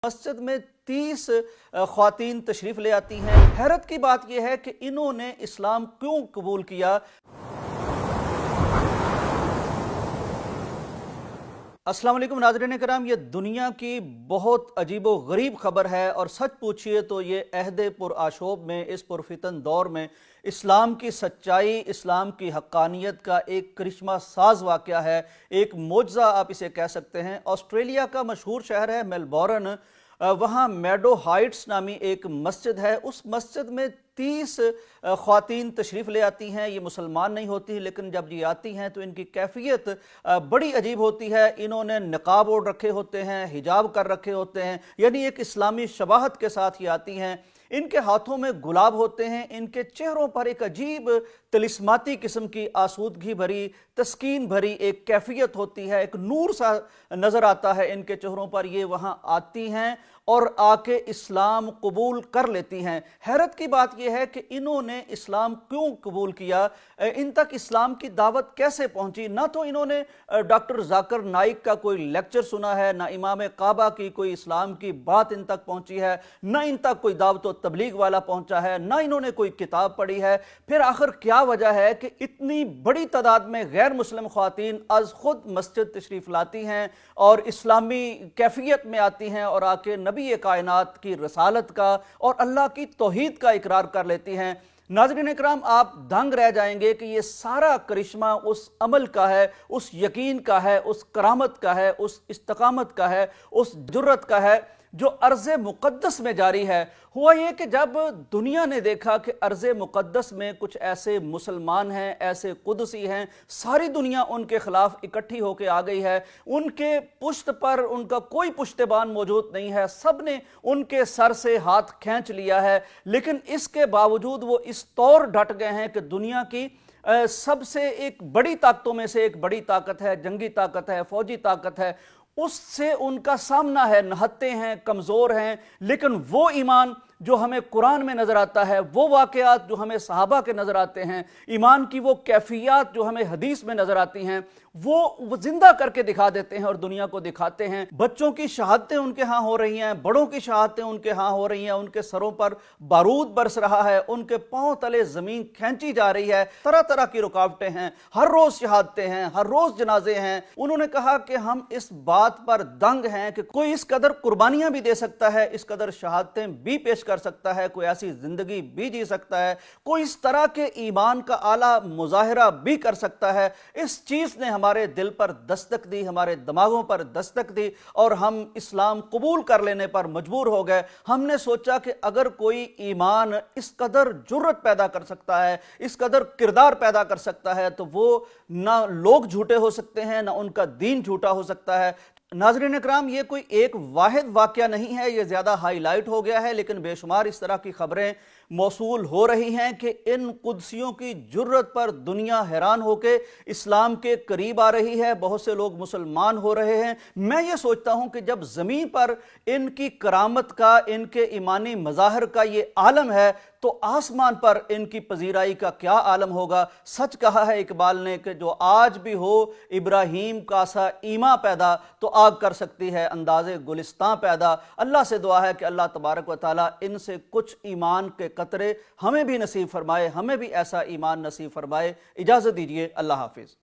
मस्जिद में 30 ख्वातीन तशरीफ ले आती हैं। हैरत की बात यह है कि इन्होंने इस्लाम क्यों कबूल किया। अस्सलाम वालेकुम नाज़रीन कराम, ये दुनिया की बहुत अजीबो गरीब खबर है और सच पूछिए तो ये अहद पुरआशोब में, इस पुरफितन दौर में इस्लाम की सच्चाई, इस्लाम की हक्कानियत का एक करिश्मा साज वाक़या है, एक मोजज़ा आप इसे कह सकते हैं। ऑस्ट्रेलिया का मशहूर शहर है मेलबोर्न, वहाँ मेडो हाइट्स नामी एक मस्जिद है। उस मस्जिद में 30 ख्वातीन तशरीफ़ ले आती हैं। ये मुसलमान नहीं होती, लेकिन जब ये आती हैं तो इनकी कैफियत बड़ी अजीब होती है। इन्होंने निकाब ओढ़ रखे होते हैं, हिजाब कर रखे होते हैं, यानी एक इस्लामी शबाहत के साथ ये आती हैं। इनके हाथों में गुलाब होते हैं, इनके चेहरों पर एक अजीब तिलिस्माती किस्म की आसूदगी भरी, तस्कीन भरी एक कैफियत होती है, एक नूर सा नज़र आता है इनके चेहरों पर। ये वहाँ आती हैं और आके इस्लाम कबूल कर लेती हैं। हैरत की बात यह है कि इन्होंने इस्लाम क्यों कबूल किया, इन तक इस्लाम की दावत कैसे पहुंची। ना तो इन्होंने डॉक्टर जाकिर नाइक का कोई लेक्चर सुना है, ना इमाम काबा की कोई इस्लाम की बात इन तक पहुंची है, ना इन तक कोई दावत व तबलीग वाला पहुंचा है, ना इन्होंने कोई किताब पढ़ी है। फिर आखिर क्या वजह है कि इतनी बड़ी तादाद में गैर मुस्लिम ख्वातीन आज खुद मस्जिद तशरीफ लाती हैं और इस्लामी कैफियत में आती हैं और आके नबी कायनात की रसालत का और अल्लाह की तौहीद का इकरार कर लेती हैं। नाज़रीन इकराम, आप दंग रह जाएंगे कि ये सारा करिश्मा उस अमल का है, उस यकीन का है, उस करामत का है, उस इस्तकामत का है, उस जुर्रत का है जो अर्ज़े मुक़द्दस में जारी है। हुआ ये कि जब दुनिया ने देखा कि अर्ज़े मुक़द्दस में कुछ ऐसे मुसलमान हैं, ऐसे कुदसी हैं, सारी दुनिया उनके ख़िलाफ़ इकट्ठी होकर आ गई है, उनके पुश्त पर उनका कोई पुश्तबान मौजूद नहीं है, सब ने उनके सर से हाथ खींच लिया है, लेकिन इसके बावजूद वो इस तौर डट गए हैं कि दुनिया की सबसे एक बड़ी ताकतों में से एक बड़ी ताकत है, जंगी ताकत है, फौजी ताकत है, उससे उनका सामना है। नहत्ते हैं, कमज़ोर हैं, लेकिन वो ईमान जो हमें कुरान में नज़र आता है, वो वाक़यात जो हमें सहाबा के नज़र आते हैं, ईमान की वो कैफियत जो हमें हदीस में नज़र आती हैं, वो जिंदा करके दिखा देते हैं और दुनिया को दिखाते हैं। बच्चों की शहादतें उनके यहाँ हो रही हैं, बड़ों की शहादतें उनके यहाँ हो रही हैं, उनके सरों पर बारूद बरस रहा है, उनके पांव तले ज़मीन खींची जा रही है, तरह तरह की रुकावटें हैं, हर रोज़ शहादतें हैं, हर रोज़ जनाजे हैं। उन्होंने कहा कि हम इस बात पर दंग हैं कि कोई इस कदर कुर्बानियां भी दे सकता है, इस कदर शहादतें भी पेश कर सकता है, कोई ऐसी जिंदगी भी जी सकता है, कोई इस तरह के ईमान का आला मुजाहिरा भी कर सकता है। इस चीज़ ने हमारे दिल पर दस्तक दी, हमारे दिमागों पर दस्तक दी और हम इस्लाम कबूल कर लेने पर मजबूर हो गए। हमने सोचा कि अगर कोई ईमान इस कदर जुर्रत पैदा कर सकता है, इस कदर किरदार पैदा कर सकता है, तो वो ना लोग झूठे हो सकते हैं, ना उनका दीन झूठा हो सकता है। नाज़रीन इकराम, ये कोई एक वाहिद वाक़या नहीं है, ये ज़्यादा हाईलाइट हो गया है, लेकिन बेशुमार इस तरह की खबरें मौसूल हो रही हैं कि इन कुदसियों की जुर्रत पर दुनिया हैरान होकर इस्लाम के करीब आ रही है, बहुत से लोग मुसलमान हो रहे हैं। मैं ये सोचता हूँ कि जब ज़मीन पर इनकी करामत का, इनके ईमानी मज़ाहिर का ये आलम है, तो आसमान पर इनकी पजीराई का क्या आलम होगा। सच कहा है इकबाल ने कि जो आज भी हो इब्राहीम का सा ईमा पैदा, तो आग कर सकती है अंदाज़े गुलिस्तां पैदा। अल्लाह से दुआ है कि अल्लाह तबारक व तआला इनसे कुछ ईमान के कतरे हमें भी नसीब फरमाए, हमें भी ऐसा ईमान नसीब फरमाए। इजाज़त दीजिए, अल्लाह हाफिज़।